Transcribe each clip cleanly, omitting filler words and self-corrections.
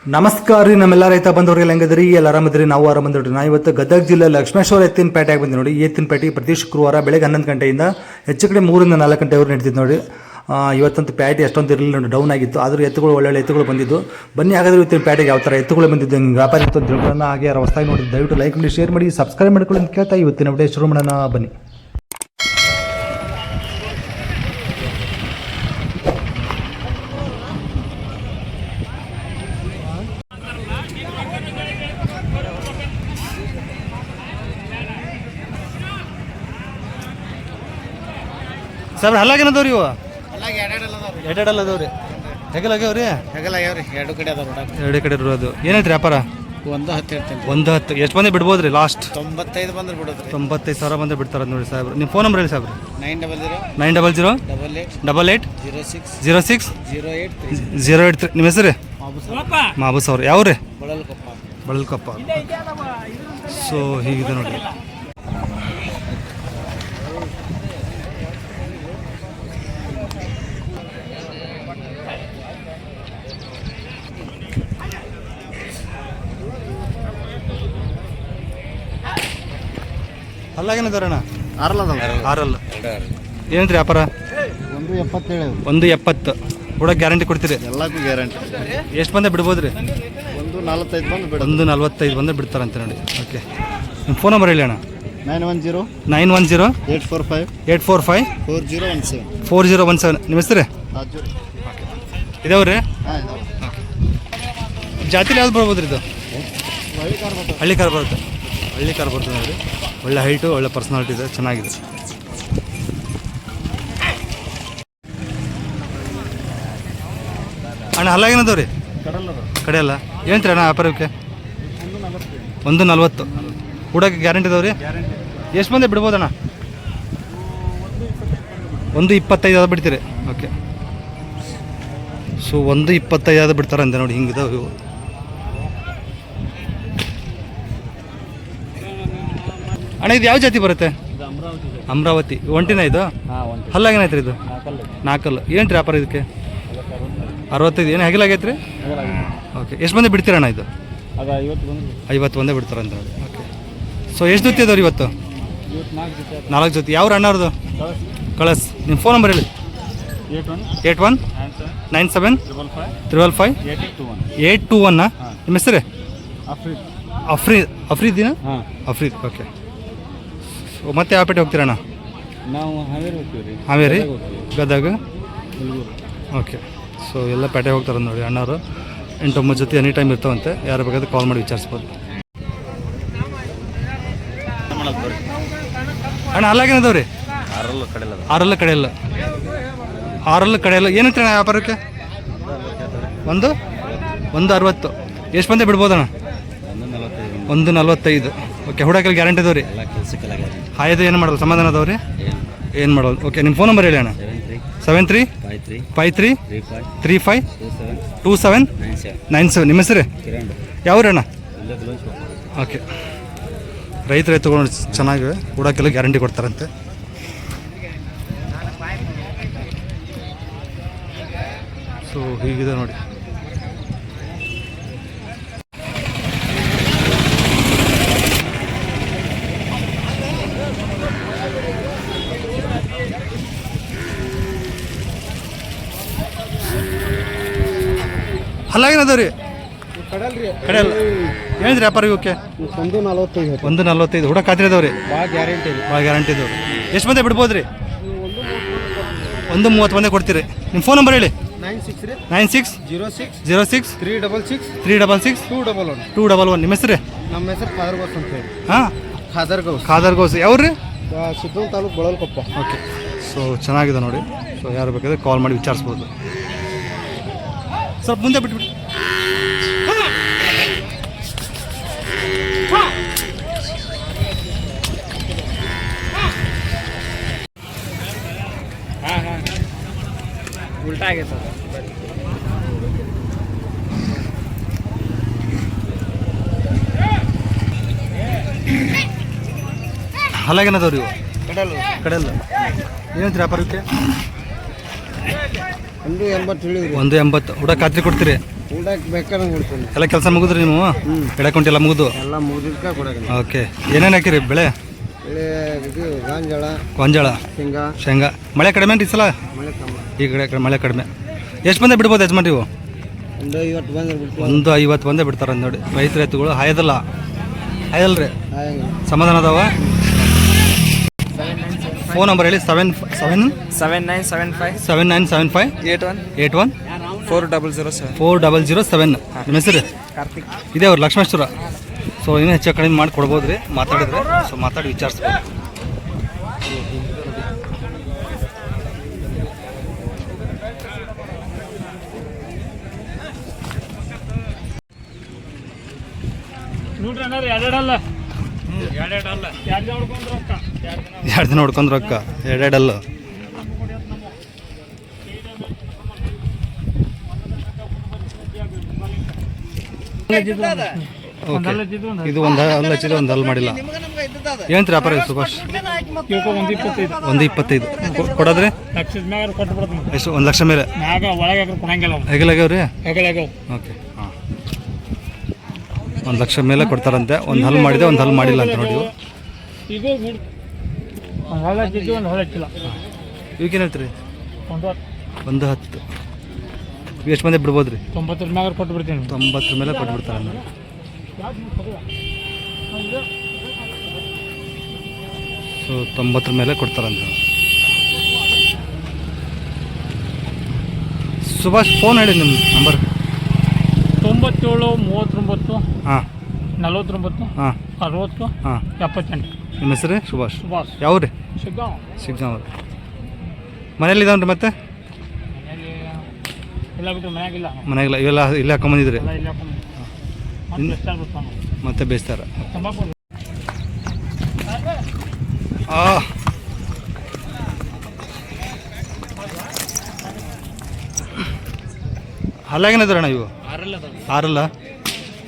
ನಮಸ್ಕಾರ ರೀ, ನಮ್ಮೆಲ್ಲ ರೈತ ಬಂದವ್ರಿಗೆ ಹೆಂಗದ್ರಿ? ಎಲ್ಲ ಆರಾಮದ್ರಿ? ನಾವು ಆರಾಮದ್ರಿ. ನಾ ಇವತ್ತು ಗದಗ ಜಿಲ್ಲೆ ಲಕ್ಷ್ಮೇಶ್ವರ ಎತ್ತಿನ ಪೇಟೆಗೆ ಬಂದಿ ನೋಡಿ. ಈ ಎತ್ತಿನ ಪೇಟೆ ಪ್ರತಿ ಶುಕ್ರವಾರ ಬೆಳಗ್ಗೆ 11 ಗಂಟೆಯಿಂದ ಹೆಚ್ಚು ಕಡೆ 3 ರಿಂದ 4 ಗಂಟೆವರೆಗೆ ನಡೀತಿದ್ದು ನೋಡಿ. ಇವತ್ತಂತೂ ಪ್ಯಾಟೆ ಅಷ್ಟೊಂದು ಇರಲಿಲ್ಲ ನೋಡಿ, ಡೌನ್ ಆಗಿತ್ತು. ಆದರೂ ಎತ್ತುಗಳು ಒಳ್ಳೊಳ್ಳೆ ಎತ್ತುಗಳು ಬಂದಿದ್ದು. ಬನ್ನಿ ಹಾಗಾದ್ರೆ ಇವತ್ತಿನ ಪ್ಯಾಟೆಗೆ ಯಾವ ಥರ ಎತ್ತುಗಳು ಬಂದಿದ್ದು, ಹಿಂಗೆ ವ್ಯಾಪಾರ ಇತ್ತು ಅಂತ ತಿಳ್ಕೊಳ್ಳೋಣ. ಹಾಗೆ ಯಾರು ಹೊಸದಾಗಿ ನೋಡಿ ದಯವಿಟ್ಟು ಲೈಕ್ ಮಾಡಿ, ಶೇರ್ ಮಾಡಿ, ಸಬ್ಸ್ಕ್ರೈಬ್ ಮಾಡ್ಕೊಳ್ಳಿ ಅಂತ ಕೇಳ್ತಾ ಇವತ್ತಿನ ವಿಡಿಯೋ ಶುರು ಮಾಡೋಣ. ಬನ್ನಿ. ಸರ್ ಹಲ್ಲಾಗೇನದವ್ರಿ ಇವು? ಎರಡೆರಡಲ್ಲ ಅದಾವ್ರಿ. ಹೆಗಲಾಗ್ಯಾವ್ರಿ? ಹೆಗಲಾಗ್ಯಾವ್ರಿ, ಎರಡು ಕಡೆ ಅದಾವ. ಎರಡು ಕಡೆ ಇರೋದು. ಏನೈತ್ರಿ ವ್ಯಾಪಾರ? 110 ಹೇಳ್ತೀನಿ. 110. ಎಷ್ಟು ಬಂದು ಬಿಡ್ಬೋದ್ರಿ ಲಾಸ್ಟ್? 95 ಬಂದ್ರೆ ಬಿಡೋದ್ರಿ. 95,000 ಬಂದು ಬಿಡ್ತಾರ ನೋಡಿ ಸಾಹೇಬ್ರು. ನಿಮ್ಮ ಫೋನ್ ನಂಬರ್ ಹೇಳಿ ಸಾಹೇಬ್ರು. 900 900 88 06 083. ನಿಮ್ಮ ಹೆಸರು? ಮಾಬೂಸ್ ಅವ್ರು. ಯಾವ್ರಿ? ಬಳಲ್ಕೊಪ್ಪ. ಸೊ ಹೀಗಿದೆ ನೋಡಿ. ಅಲ್ಲಾಗೇನದವ್ರಣ್ಣ? ಆರಲ್ಲ. ಏನಂತ್ರಿ ವ್ಯಾಪಾರ? 170. ಕೂಡ ಗ್ಯಾರಂಟಿ ಕೊಡ್ತೀರಿ? ಎಲ್ಲಕ್ಕೂ ಗ್ಯಾರಂಟಿ. ಎಷ್ಟು ಬಂದ ಬಿಡ್ಬೋದ್ರಿ? 145 ಬಂದು ಬಿಡ. 145 ಬಂದ ಬಿಡ್ತಾರಂತೆ ನೋಡಿ. ಓಕೆ, ನಿಮ್ಮ ಫೋನ್ ನಂಬರ್ ಹೇಳಿ ಅಣ್ಣ. 910 845 4017. ನಿಮ್ಮ ಹೆಸರು? ಇದಾವ್ರಿ? ಜಾತಿಲಿ ಯಾವ್ದು ಬರ್ಬೋದ್ರಿ ಇದು? ಹಳ್ಳಿ ಕಾರ್ ಬರುತ್ತೆ. ಹಳ್ಳಿ ಕಾರ್ ಬರ್ತದೆ ನೋಡಿ. ಒಳ್ಳೆ ಹೈಟು, ಒಳ್ಳೆ ಪರ್ಸನಾಲಿಟಿ ಇದೆ, ಚೆನ್ನಾಗಿದೆ. ಅಣ್ಣ ಹಲ್ಲಾಗೇನದವ್ರಿ? ಕಡೆ ಅಲ್ಲ. ಏನಂತೀರಿ ಅಣ್ಣ ವ್ಯಾಪಾರಕ್ಕೆ? 140. ಕೂಡಕ್ಕೆ ಗ್ಯಾರಂಟಿ ಇದಾವ್ರಿ? ಎಷ್ಟು ಬಂದೆ ಬಿಡ್ಬೋದಣ್ಣ? 125 ಬಿಡ್ತೀರಿ? ಓಕೆ. ಸೊ 125 ಬಿಡ್ತಾರಂತೆ ನೋಡಿ. ಹಿಂಗಿದಾವೆ ಇವು. ಅಣ್ಣ ಇದು ಯಾವ ಜಾತಿ ಬರುತ್ತೆ? ಅಮರಾವತಿ. ಒಂಟಿನ ಇದು? ಹಲ್ಲಾಗೇನೈತ್ರಿ ಇದು? 4. ಏನು ವ್ಯಾಪಾರ ಇದಕ್ಕೆ? 65. ಏನು ಹೆಗಲಾಗೈತ್ರಿ? ಓಕೆ. ಎಷ್ಟು ಬಂದೆ ಬಿಡ್ತೀರಣ್ಣ ಇದು? 50 ಬಂದೇ ಬಿಡ್ತಾರಂತ ನೋಡಿ. ಓಕೆ. ಸೊ ಎಷ್ಟು ಜೊತೆ ಅದಾವ್ರಿ ಇವತ್ತು? 4 ಜೊತೆ. ಯಾವ ಅಣ್ಣವ್ರದ್ದು? ಕಳಸ್. ನಿಮ್ಮ ಫೋನ್ ನಂಬರ್ ಹೇಳಿ. 81 97 555 821. ನಿಮ್ಮ ಹೆಸರು? ಅಫ್ರೀದಿನ? ಅಫ್ರೀದ್. ಓಕೆ. ಸೊ ಮತ್ತೆ ಯಾವ ಪೇಟೆ ಹೋಗ್ತೀರಣ್ಣ? ನಾವು ಹಾವೇರಿ ಹೋಗ್ತೀವಿ. ಹಾವೇರಿ, ಗದಗ, ಓಕೆ. ಸೊ ಎಲ್ಲ ಪೇಟೆ ಹೋಗ್ತಾರೆ ನೋಡಿ ಅಣ್ಣವರು. 8-9 ಜೊತೆ ಎನಿ ಟೈಮ್ ಇರ್ತಾವಂತೆ. ಯಾರು ಬೇಕಾದ್ರೆ ಕಾಲ್ ಮಾಡಿ ವಿಚಾರಿಸ್ಬೋದು. ಅಣ್ಣ ಹಲ್ಲಾಗೇನದವ್ರಿ? ಆರಲ್ಲ ಕಡೆಯಲ್ಲ. 6 ಕಡೆಯಲ್ಲ. ಏನಂತೀರ ಅಣ್ಣ ವ್ಯಾಪಾರಕ್ಕೆ? 160. ಎಷ್ಟು ಬಂದೆ ಬಿಡ್ಬೋದಣ್ಣ? 145. ಓಕೆ. ಹುಡಕಲ್ಲಿ ಗ್ಯಾರಂಟಿ ಅದಾವ್ರಿ? ಹಾಯದು ಏನು ಮಾಡೋದು? ಸಮಾಧಾನ ಅದಾವ್ರಿ? ಏನು ಮಾಡೋದು? ಓಕೆ. ನಿಮ್ಮ ಫೋನ್ ನಂಬರ್ ಹೇಳಿ ಅಣ್ಣ. 73 53 35 27 97. ನಿಮ್ಮ ಹೆಸರು? ಯಾವ್ರಣ್ಣ? ಓಕೆ. ರೈತರು ತೊಗೊಂಡು ಚೆನ್ನಾಗಿವೆ. ಹುಡಕೆಲ್ಲ ಗ್ಯಾರಂಟಿ ಕೊಡ್ತಾರಂತೆ. ಸೊ ಹೀಗಿದೆ ನೋಡಿ. ಹಲ್ಲಾಗೇನದವ್ರಿ? ಕಡೆಯಲ್ಲ. ಏನಿದ್ರಿ ವ್ಯಾಪಾರ ಇವಕ್ಕೆ? 145. ಹುಡ ಖಾತ್ರಿ ಅದಾವ್ರಿ? ಭಾಳ ಗ್ಯಾರಂಟಿ ಇದಾವ್ರಿ. ಎಷ್ಟು ಬಂದೆ ಬಿಡ್ಬೋದ್ರಿ? 130 ಬಂದೆ ಕೊಡ್ತೀರಿ? ನಿಮ್ಮ ಫೋನ್ ನಂಬರ್ ಹೇಳಿ. 96 06 366 211. ನಿಮ್ಮ ಹೆಸರು? ನಮ್ಮ ಹೆಸರು ಖಾದರ್ಗೋಸ್ ಅಂತ ಹೇಳಿ. ಹಾಂ, ಖಾದರ್ಗೋಸ್. ಯಾವ್ರಿ? ಸಿದ್ದೂರು ತಾಲೂಕು, ಬಳಲ್ಕೊಪ್ಪ. ಓಕೆ. ಸೊ ಚೆನ್ನಾಗಿದೆ ನೋಡಿ. ಸೊ ಯಾರು ಬೇಕಾದ್ರೆ ಕಾಲ್ ಮಾಡಿ ವಿಚಾರಿಸ್ಬೋದು. ಸ್ವಲ್ಪ ಮುಂದೆ ಬಿಟ್ಬಿಡಿ. ಉಲ್ಟಾ ಆಗೈತೆ. ಹಲ್ಲಾಗೇನದವ್ರಿ ಇವು? ಕಡೆಯಲ್ಲ. ಏನಂತೀರಿ ವ್ಯಾಪಾರಕ್ಕೆ? 180 180. ಹುಡ ಖಾತ್ರಿ ಕೊಡ್ತೀರಿ? ಊಟಕ್ಕೆ ಬೇಕಾದ್ರೆ ಕೊಡ್ತೀನಿ. ಎಲ್ಲ ಕೆಲಸ ಮುಗಿದ್ರಿ ನೀವು? ಎಡಕುಂಟೆ ಎಲ್ಲ ಮುಗಿದು ಎಲ್ಲ ಮುಗಿದ್ಕ ಕೊಡೋಕೆ. ಓಕೆ. ಏನೇನು ಹಾಕಿರಿ ಬೆಳೆ? ಇದು ಗಾಂಜಾಳ, ಗೊಂಜಾಳ, ಶೇಂಗಾ. ಮಳೆ ಕಡಿಮೆ ಈ ಸಲ? ಮಳೆ ಕಮ್ಮಿ. ಈ ಕಡೆ ಮಳೆ ಕಡಿಮೆ. ಎಷ್ಟು ಬಂದೆ ಬಿಡ್ಬೋದು ಯಜಮಾನ್ ನೀವು? ಒಂದು 50 ಬಂದ್ರೆ ಬಿಡ್ತೀವಿ. ಒಂದು 50 ಬಂದೇ ಬಿಡ್ತಾರೆ ನೋಡಿ. ರೈತರ ಎತ್ತುಗಳು ಹಾಯದಲ್ಲ ಹಾಯದಲ್ರಿ, ಸಮಾಧಾನ ಅದಾವ. ಫೋನ್ ನಂಬರ್ ಹೇಳಿ. 7975 81 4007. ನಿಮ್ಮ ಹೆಸರು? ಕಾರ್ತಿಕ್. ಇದೇ ಅವ್ರು ಲಕ್ಷ್ಮೇಶ್ವರ. ಸೊ ಇನ್ನೂ ಹೆಚ್ಚು ಕಡಿಮೆ ಮಾಡಿ ಕೊಡ್ಬೋದು ರೀ, ಮಾತಾಡಿದ್ರೆ. ಸೊ ಮಾತಾಡಿ ವಿಚಾರಿಸ್ಬೋದು. ಎರಡು ದಿನ ಹೊಡ್ಕೊಂಡ್ ರೊಕ್ಕ ಎರಡೆರಡಲ್ಲ. ಇದು ಒಂದು ಹಲ್ಲು ಹಚ್ಚಿದೆ, ಒಂದು ಹಲ್ಲು ಮಾಡಿಲ್ಲ. ಏನಂತೀರಿ ವ್ಯಾಪಾರ ಸುಭಾಷ್? 125 ಕೊಡೋದ್ರಿ? ಎಷ್ಟು? 1 ಲಕ್ಷ ಮೇಲೆ ಹೆಗಲಾಗ್ಯಾವ್ರಿ? ಓಕೆ. ಹಾಂ, 1 ಲಕ್ಷ ಮೇಲೆ ಕೊಡ್ತಾರಂತೆ. ಒಂದು ಹಲ್ಲು ಮಾಡಿದೆ, ಒಂದು ಹಲ್ಲು ಮಾಡಿಲ್ಲ ಅಂತ ನೋಡಿ. ಇವಕ್ಕೇನು ಹೇಳ್ತೀರಿ? 110. ಎಷ್ಟು ಮಂದಿ ಬಿಡ್ಬೋದು ರೀ? 90 ಮೇಲೆ ಕೊಟ್ಬಿಡ್ತೀನಿ. 90 ಮೇಲೆ ಕೊಟ್ಬಿಡ್ತಾರೆ. ಸೊ 90 ಮೇಲೆ ಕೊಡ್ತಾರಂತ. ಸುಭಾಷ್ ಫೋನ್ ಹೇಳಿ ನಿಮ್ಮ ನಂಬರ್. 97 39 ಹಾಂ 49 ಹಾಂ 60 ಹಾಂ 78. ನಿಮ್ಮ ಹೆಸರು? ಸುಭಾಷ್. ಸುಭಾಷ್. ಯಾವ ರೀ? ಶಿಗ್ಗಾಂವ್. ಮನೇಲಿ ಇದಾವ್ರಿ? ಮತ್ತೆ ಎಲ್ಲ ಬಿಟ್ಟು ಮನೆಯಾಗಿಲ್ಲ. ಮನೆಗಿಲ್ಲ, ಇವೆಲ್ಲ ಇಲ್ಲೇ ಹಾಕೊಂಬಂದಿದ್ರಿ? ಮತ್ತೆ ಬೇಯಿಸ್ತಾರ. ಹಲ್ಲಾಗೇನಿದ್ರಣ್ಣ ಇವು? 6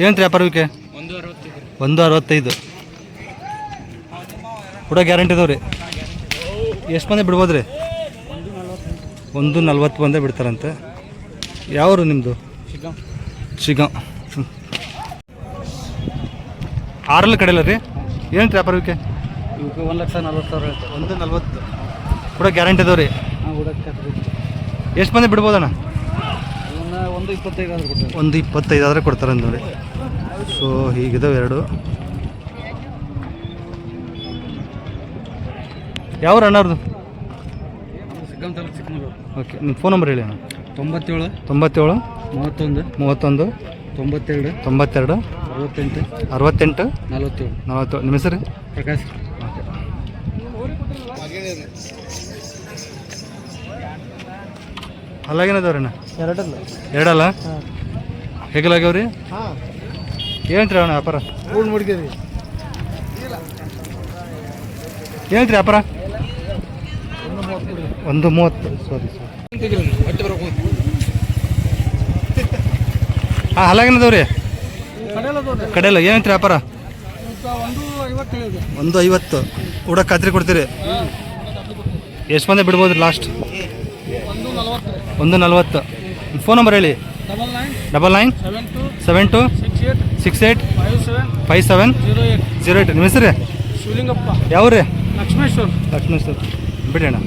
ಏನು ವ್ಯಾಪಾರಕ್ಕೆ? 165 ಕೂಡ ಗ್ಯಾರಂಟಿ ಇದಾವ್ರಿ. ಎಷ್ಟು ಮಂದಿ ಬಿಡ್ಬೋದು ರೀ? 140 ಬಂದೇ ಬಿಡ್ತಾರಂತೆ. ಯಾವರು ನಿಮ್ಮದು? ಶಿಗ್ಗಾಂವ್. 6 ಕಡೆಯಲ್ಲ ರೀ? ಏನು ವ್ಯಾಪಾರಕ್ಕೆ? 1,40,000. 140 ಕೂಡ ಗ್ಯಾರಂಟಿ ಇದಾವ್ರಿ? ಎಷ್ಟು ಮಂದಿ ಬಿಡ್ಬೋದಣ್ಣ? 125 ಆದ್ರೆ ಕೊಡ್ತಾರೆ. 125 ಆದರೆ ಕೊಡ್ತಾರೆ ನೋಡಿ. ಸೊ ಹೀಗಿದಾವೆ ಎರಡು. ಯಾವ್ರು ಅಣ್ಣವ್ರದ್ದು? ಶಿಗ್ಗಾಂವ್ ತಾಲೂಕು ಚಿಕ್ಕಮಗಳೂರು. ಓಕೆ. ನಿಮ್ಮ ಫೋನ್ ನಂಬರ್ ಹೇಳಿ ಅಣ್ಣ. 97 31 92 68 68 47. ನಿಮ್ಮ ಹೆಸರು? ಪ್ರಕಾಶ್. ಓಕೆ. ಅಲ್ಲಾಗೇನದವ್ರಿ ಅಣ್ಣ? ಎರಡಲ್ಲ ಹೇಗಲಾಗ್ಯಾವ್ರಿ? ಏನಂತ್ರಿ ಅವನ ವ್ಯಾಪಾರ? ಏನಂತ್ರಿ ವ್ಯಾಪಾರ? 130. ಸಾರಿ. ಹಾಂ ಹಲ್ಲಾಗೇನದವ್ರಿ? ಕಡೆಯಲ್ಲ. ಏನಂತ್ರಿ ವ್ಯಾಪಾರ? 150 ಕೂಡ ಖಾತ್ರಿ ಕೊಡ್ತೀರಿ? ಎಷ್ಟು ಮಂದಿ ಬಿಡ್ಬೋದು ಲಾಸ್ಟ್? 140. ಫೋನ್ ನಂಬರ್ ಹೇಳಿ. 99 72 68 57 08. ನಿಮ್ಮ ಹೆಸರು? ಶಿವಲಿಂಗಪ್ಪ. ಯಾವ್ರಿ? ಲಕ್ಷ್ಮೇಶ್ವರ. ಬಿಡಿ ಅಣ್ಣ.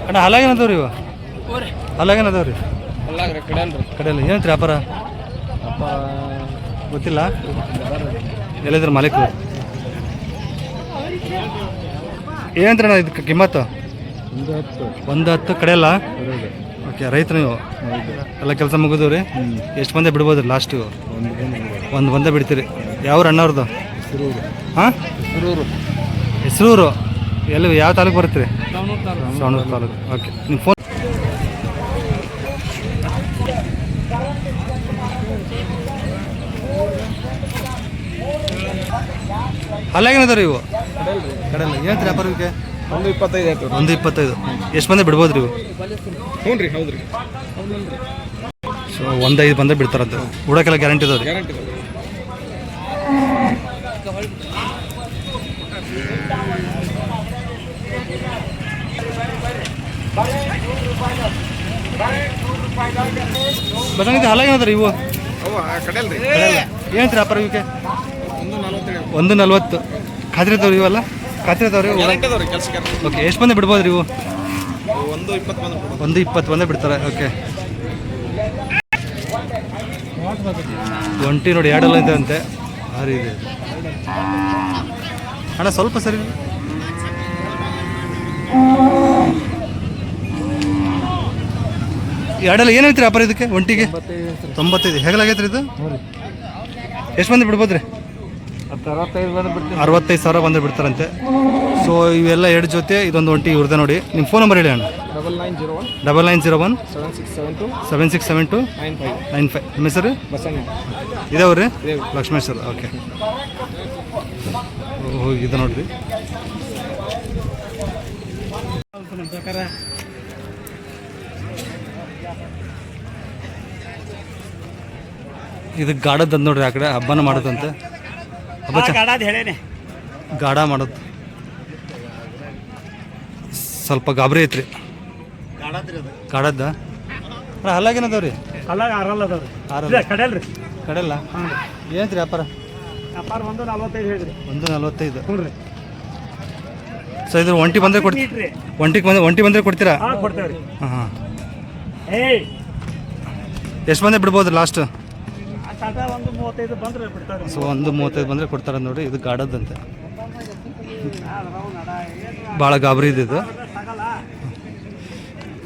ಅಣ್ಣ ಹಲ್ಲಾಗೇನದವ್ರಿ ಇವ? ಹಲ್ಲಾಗೇನದವ್ರಿ? ಕಡೆಯಲ್ಲ. ಏನಂತ್ರಿ ವ್ಯಾಪಾರ? ಗೊತ್ತಿಲ್ಲ. ಎಲ್ಲಿದ್ರು ಮಾಲೀಕರು? ಏನಂತ್ರಿ ಇದಕ್ಕೆ ಕಿಮ್ಮತ್ತು? 110 ಕಡೆಯಲ್ಲ. ಓಕೆ. ರೈತರು ನೀವು? ಎಲ್ಲ ಕೆಲಸ ಮುಗಿದು ರೀ? ಎಷ್ಟು ಮಂದಿ ಬಿಡ್ಬೋದು ಲಾಸ್ಟ್? ಒಂದು ಬಂದೇ ಬಿಡ್ತೀರಿ. ಯಾವ ಅಣ್ಣವ್ರದ್ದು? ಹಾಂ ಹೆಸರೂರು. ಎಲ್ಲಿ ಯಾವ ತಾಲೂಕು ಬರುತ್ತೆ ರೀ? ಸವಣೂರು ತಾಲೂಕು. ಓಕೆ. ನಿಮ್ಮ ಫೋನ್? ಅಲ್ಲಾಗೇನದ ಇವು? ಕಡೆಯಲ್ಲ. ಏನಂತ ವ್ಯಾಪಾರಕ್ಕೆ? 125. 125. ಎಷ್ಟು ಮಂದಿ ಬಿಡ್ಬೋದು ರೀ ಇವು? ಹ್ಞೂ ರೀ. ಹೌದು ರೀ. ಸೊ 1.5 ಬಂದರೆ ಬಿಡ್ತಾರಂತೆ. ಹುಡಕ್ಕೆಲ್ಲ ಗ್ಯಾರಂಟಿ ಇದಾವೆ ರೀ. ಗ್ಯಾರಂಟಿ ಬಸಂಗಿದ್ದು ಹಾಲಾಗೇನದ ಇವು ಅವು ಕಡೆಯಲ್ಲ ರೀ. ಏನಂತ ವ್ಯಾಪಾರ ಇವಕ್ಕೆ? 140 140. ಖಾತ್ರಿ ಇದಾವ್ರಿ ಇವೆಲ್ಲ? ಖಾತ್ರಿ ಇದಾವ್ರಿ? ಗ್ಯಾರಂಟಿ ಅದಾವೆ ರೀ ಕೆಲಸಕ್ಕೆ. ಓಕೆ, ಎಷ್ಟು ಬಂದು ಬಿಡ್ಬೋದು ರೀ ಇವು? 120 ಬಂದು 120 ಬಂದೇ ಬಿಡ್ತಾರೆ. ಓಕೆ, ಒಂಟಿ ನೋಡಿ ಎರಡಲ್ಲ ಇದೆ ಅಂತೆ. ಭಾರಿ ಇದೆ ಅಣ್ಣ, ಸ್ವಲ್ಪ ಸರಿ. ಎರಡಲ್ಲ ಏನು ಹೇಳ್ತೀರಿ ವ್ಯಾಪಾರ ಇದಕ್ಕೆ? ಒಂಟಿಗೆ 95. ಹೇಗಲಾಗೈತೆ ರೀ ಇದು? ಎಷ್ಟು ಬಂದು ಬಿಡ್ಬೋದು ರೀ? 65,000 ಬಂದು ಬಿಡ್ತಾರಂತೆ. ಸೊ ಇವೆಲ್ಲ ಎರಡು ಜೊತೆ, ಇದೊಂದು ಒಂಟಿ ಇವ್ರದ್ದು ನೋಡಿ. ನಿಮ್ಮ ಫೋನ್ ನಂಬರ್ ಹೇಳಿ ಅಣ್ಣ. 9901 7672 95. ನಿಮ್ಮ ಹೆಸರು? ಇದಾವ್ರಿ ಲಕ್ಷ್ಮೇಶ್ವರ. ಓಕೆ, ಇದು ನೋಡ್ರಿ. ಇದು ಗಾಡದ್ದು ನೋಡ್ರಿ. ಆ ಕಡೆ ಹಬ್ಬನ ಮಾಡೋದಂತೆ. ಹಬ್ಬ ಗಾಡ ಮಾಡೋದು ಸ್ವಲ್ಪ ಗಾಬರಿ ಐತ್ರಿ. ಗಾಡದ್ದ ಹಲ್ಲಾಗೇನದಾವ್ರಿ? ಕಡೆಲ್ಲ ಏನಂತ್ರಿ ವ್ಯಾಪಾರ? 145. ಸೊ ಇದ್ರ ಒಂಟಿ ಬಂದರೆ ಒಂಟಿ ಬಂದರೆ ಕೊಡ್ತೀರಾ? ಹಾಂ. ಎಷ್ಟು ಬಂದರೆ ಬಿಡ್ಬೋದು ಲಾಸ್ಟ್? ಸೊ 135 ಬಂದರೆ ಕೊಡ್ತಾರೆ ನೋಡಿ. ಇದು ಗಾಡದಂತೆ. ಭಾಳ ಗಾಬರಿ ಇದೆ ಇದು.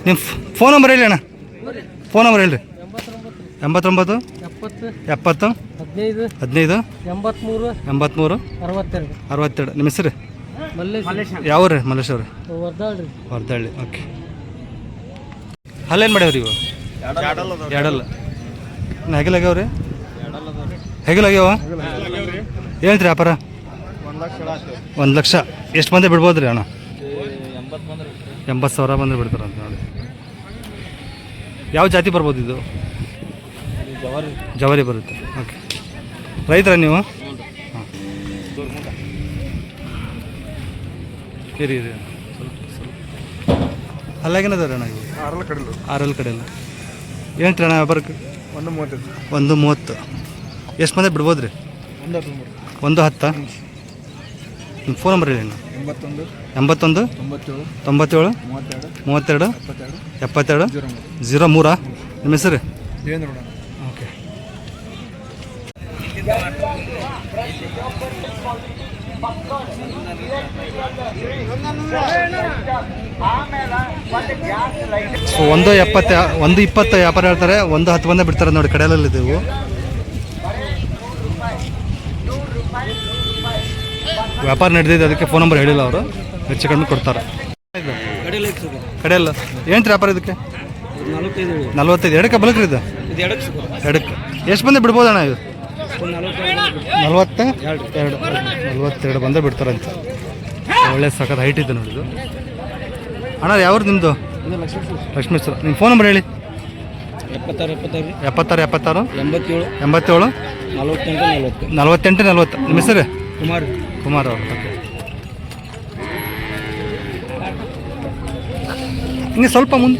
ನಿಮ್ಮ ಫೋನ್ ನಂಬರ್ ಹೇಳಿ ಅಣ್ಣ. ಫೋನ್ ನಂಬರ್ ಹೇಳ್ರಿ. 89 70 15 83 62. ನಿಮ್ಮ ಹೆಸರು? ಯಾವ ರೀ? ಮಲ್ಲೇಶ್ ಅವ್ರಿ, ವರ್ದಳ್ಳಿ. ಓಕೆ, ಅಲ್ಲೇನು ಮಾಡ್ಯಾವ್ರಿ ಇವು? ಎರಡಲ್ಲ ಹೆಗಲಾಗ್ಯಾವ್ರಿ? ಹೆಗಲಾಗ್ಯಾವ? ಏನಂತ್ರಿ ವ್ಯಾಪಾರ? 1 ಲಕ್ಷ. ಎಷ್ಟು ಬಂದೇ ಬಿಡ್ಬೋದು ರೀ ಅಣ್ಣ? 80,000 ಬಂದರೆ ಬಿಡ್ತಾರಂತ ನೋಡಿ. ಯಾವ ಜಾತಿ ಬರ್ಬೋದು ಇದು? ಜವಾರಿ ಬರುತ್ತೆ. ಓಕೆ, ರೈತರ ನೀವು? ಹಾಂ, ಇರಿ ಅಲ್ಲಾಗೇನದ ಅಣ್ಣ ಇವು? 6 ಕಡೆಯಲ್ಲ. ಏನಂತೀರಿ ಅಣ್ಣ ವ್ಯಾಪಾರಕ್ಕೆ? 130. ಎಷ್ಟು ಮಂದಿ ಬಿಡ್ಬೋದು ರೀ? 110. ನಿಮ್ಮ ಫೋನ್ ನಂಬರ್ ಹೇಳಿ. 81 97 32 72 03. ನಿಮ್ಮ ಹೆಸರು? ಓಕೆ, ಸೊ 120 ವ್ಯಾಪಾರ ಹೇಳ್ತಾರೆ. 110 ಬಂದೇ ಬಿಡ್ತಾರೆ ನೋಡಿ. ಕಡೆಯಲ್ಲಿ ಇವು ವ್ಯಾಪಾರ ನಡೆದಿದೆ, ಅದಕ್ಕೆ ಫೋನ್ ನಂಬರ್ ಹೇಳಿಲ್ಲ ಅವರು. ಹೆಚ್ಚು ಕಡಿಮೆ ಕೊಡ್ತಾರೆ. ಕಡೆಯಲ್ಲ ಏನಂತ ವ್ಯಾಪಾರ ಇದಕ್ಕೆ? 45. ಎಡಕ್ಕೆ ಬಲಕ್ರಿ ಇದು? ಎಡಕ್ಕೆ. ಎಷ್ಟು ಬಂದೇ ಬಿಡ್ಬೋದು ಅಣ್ಣ ಇದು? 42 ಬಂದೇ ಬಿಡ್ತಾರಂತೆ. ಒಳ್ಳೆ ಸಖತ್ ಹೈಟ್ ಇದೆ ನೋಡಿ ಇದು. ಅಣ್ಣ ಯಾವ್ದು ನಿಮ್ಮದು? ಲಕ್ಷ್ಮೇಶ್ವರ. ನಿಮ್ಮ ಫೋನ್ ನಂಬರ್ ಹೇಳಿ. 76 87 48 40. ನಿಮ್ಮ ಹೆಸರು? ಕುಮಾರ್ ಅವರು. ಓಕೆ, ಹಿಂಗೆ ಸ್ವಲ್ಪ ಮುಂದೆ.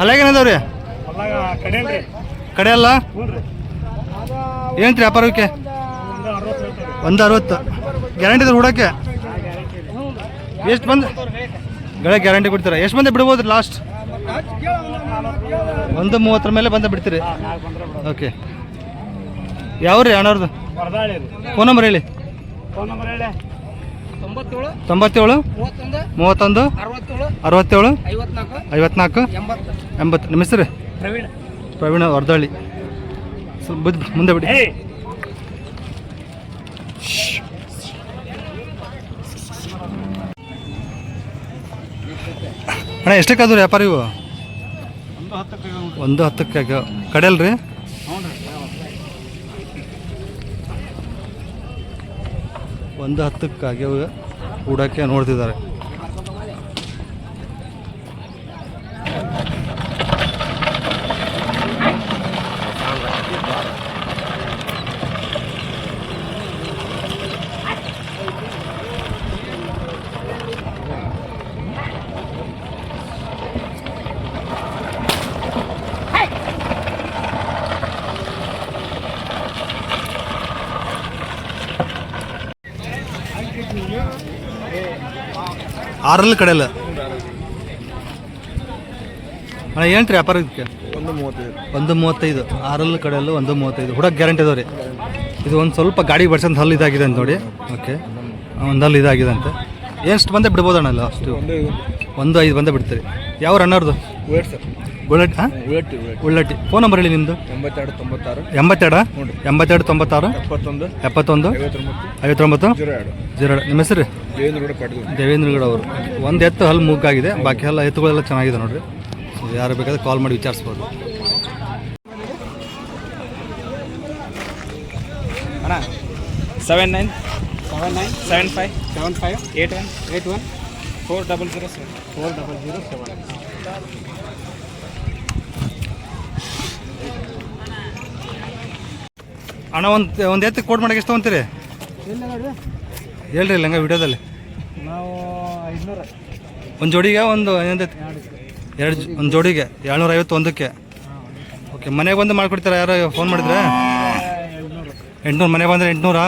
ಅಲ್ಲಾಗೇನದವ್ರಿ? ಕಡೆ ಅಲ್ಲ ಏನಂತ್ರಿ ವ್ಯಾಪಾರಕ್ಕೆ? 160. ಗ್ಯಾರಂಟಿ ಇದ್ರೆ ಹುಡಕ್ಕೆ? ಎಷ್ಟು ಬಂದು ಗಳಿಗೆ ಗ್ಯಾರಂಟಿ ಕೊಡ್ತೀರಾ? ಎಷ್ಟು ಬಂದೆ ಬಿಡ್ಬೋದು ಲಾಸ್ಟ್? 130 ಮೇಲೆ ಬಂದ ಬಿಡ್ತೀರಿ. ಓಕೆ, ಯಾವ್ರಿ ಅಣ್ಣವ್ರದ್ದು? ಫೋನ್ ನಂಬರ್ ಹೇಳಿ. 97 31 67 54 80. ನಿಮ್ಮ ಹೆಸರು? ಪ್ರವೀಣ, ವರ್ದಳ್ಳಿ. ಸ್ವಲ್ಪ ಮುಂದೆ ಬಿಡಿ. ಅಣ್ಣ ಎಷ್ಟಕ್ಕಾದ್ರು ವ್ಯಾಪಾರ ಇವು? 110 ಆಗ್ಯಾವ. ಕಡೆಯಲ್ರಿ? 1:10 ಕೂಡೋಕ್ಕೆ ನೋಡ್ತಿದ್ದಾರೆ. ಆರಲ್ಲಿ ಕಡೆಯಲ್ಲ ಅಣ್ಣ ಏನು ರೀ ವ್ಯಾಪಾರ ಇದಕ್ಕೆ? 1:35. ಆರಲ್ಲಿ ಕಡೆಯಲ್ಲೂ 1:35. ಹುಡಕ್ಕೆ ಗ್ಯಾರಂಟಿ ಅದಾವೆ ರೀ. ಇದು ಒಂದು ಸ್ವಲ್ಪ ಗಾಡಿ ಬಡ್ಸಂತ ಹಲ್ಲು ಇದಾಗಿದೆ ಅಂತ ನೋಡಿ. ಓಕೆ, ಒಂದು ಹಲ್ಲು ಇದಾಗಿದೆ ಅಂತ. ಎಷ್ಟು ಬಂದೇ ಬಿಡ್ಬೋದಣ್ಣ ಅಲ್ಲ? ಅಷ್ಟು 1:5 ಬಂದೇ ಬಿಡ್ತೀರಿ. ಯಾವ ರನ್ನರ್ದು? ಉಳ್ಳಟ್ಟಿ. ಹಾಂ, ಉಳ್ಳಟ್ಟಿ. ಫೋನ್ ನಂಬರ್ ಹೇಳಿ ನಿಮ್ಮದು. 82 96 71 59 02. ನಿಮ್ಮ ಹೆಸರು? ದೇವೇಂದ್ರಗೌಡ ಅವರು. ಒಂದು ಎತ್ತು ಹಲ್ಲು ಮೂಗಾಗಿದೆ, ಬಾಕಿ ಎಲ್ಲ ಎತ್ತುಗಳೆಲ್ಲ ಚೆನ್ನಾಗಿದೆ ನೋಡಿರಿ. ಯಾರು ಬೇಕಾದ್ರೆ ಕಾಲ್ ಮಾಡಿ ವಿಚಾರಿಸ್ಬೋದು. ಅಣ್ಣ 79 75 81 400 ಅಣ್ಣ ಒಂದು ಎತ್ತಿಗೆ ಕೋಟ್ ಮಾಡಕ್ಕೆ ಎಷ್ಟು ತೊಗೊಂತೀರಿ? ಹೇಳ್ರಿ ಇಲ್ಲ ಹಂಗೆ ವಿಡಿಯೋದಲ್ಲಿ. ನಾವು 500. ಒಂದು ಜೋಡಿಗೆ ಒಂದು ಒಂದು ಜೋಡಿಗೆ 750 ಒಂದಕ್ಕೆ. ಓಕೆ, ಮನೆಗೆ ಬಂದು ಮಾಡಿಕೊಡ್ತೀರಾ? ಯಾರು ಫೋನ್ ಮಾಡಿದ್ರೆ 800. ಮನೆ ಬಂದರೆ 800.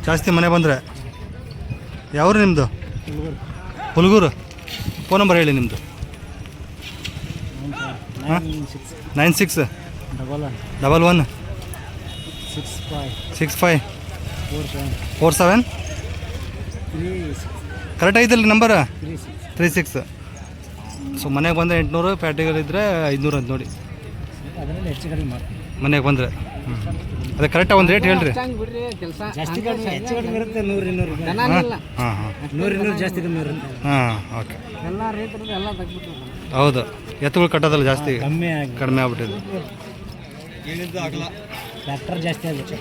ಜಾಸ್ತಿ ಮನೆ ಬಂದರೆ. ಯಾವ್ರು ನಿಮ್ಮದು? ಹುಲ್ಗೂರು. ಫೋನ್ ನಂಬರ್ ಹೇಳಿ ನಿಮ್ಮದು. ಹಾಂ, 96 11 65 47 ಕರೆಕ್ಟ್ ಐತಲ್ಲ ನಂಬರ್? 36. ಸೊ ಮನೆಗೆ ಬಂದರೆ 800, ಪ್ಯಾಟಿಗಳಿದ್ರೆ 500 ಅಂತ ನೋಡಿ. ಮನೆಗೆ ಬಂದರೆ ಅದೇ ಕರೆಕ್ಟಾಗಿ ಒಂದು ರೇಟ್ ಹೇಳ್ರಿ. ಹಾಂ ಹಾಂ ಓಕೆ. ಹೌದು, ಎತ್ತುಗಳು ಕಟ್ಟೋದಲ್ಲ ಜಾಸ್ತಿ, ಕಡಿಮೆ ಆಗ್ಬಿಟ್ಟಿದೆ.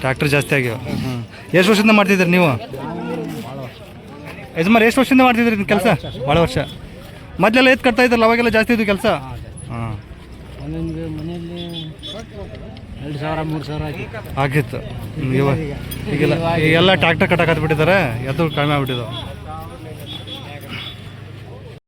ಟ್ರ್ಯಾಕ್ಟರ್ ಜಾಸ್ತಿ ಆಗ್ಯಾವ. ಎಷ್ಟು ವರ್ಷದಿಂದ ಮಾಡ್ತಿದ್ದೀರಿ ನೀವು? ಯಜಮಾನ್ ಎಷ್ಟು ವರ್ಷದಿಂದ ಮಾಡ್ತಿದ್ರಿ ನಿಮ್ಮ ಕೆಲಸ? ಭಾಳ ವರ್ಷ. ಮೊದಲೆಲ್ಲ ಎತ್ತು ಕಟ್ತಾ ಇದ್ರಲ್ಲ, ಅವಾಗೆಲ್ಲ ಜಾಸ್ತಿ ಇದ್ದು ಕೆಲಸ? ಹಾಂ, ಒಂದೊಂದು ಮನೆಯಲ್ಲಿ 2000-3000 ಆಗಿತ್ತು. ಈಗೆಲ್ಲ ಟ್ರ್ಯಾಕ್ಟರ್ ಕಟ್ಟಕ್ಕೆ ಹತ್ಬಿಟ್ಟಿದ್ದಾರೆ, ಎತ್ತುಗಳು ಕಡಿಮೆ ಆಗ್ಬಿಟ್ಟಿದ್ದಾವೆ.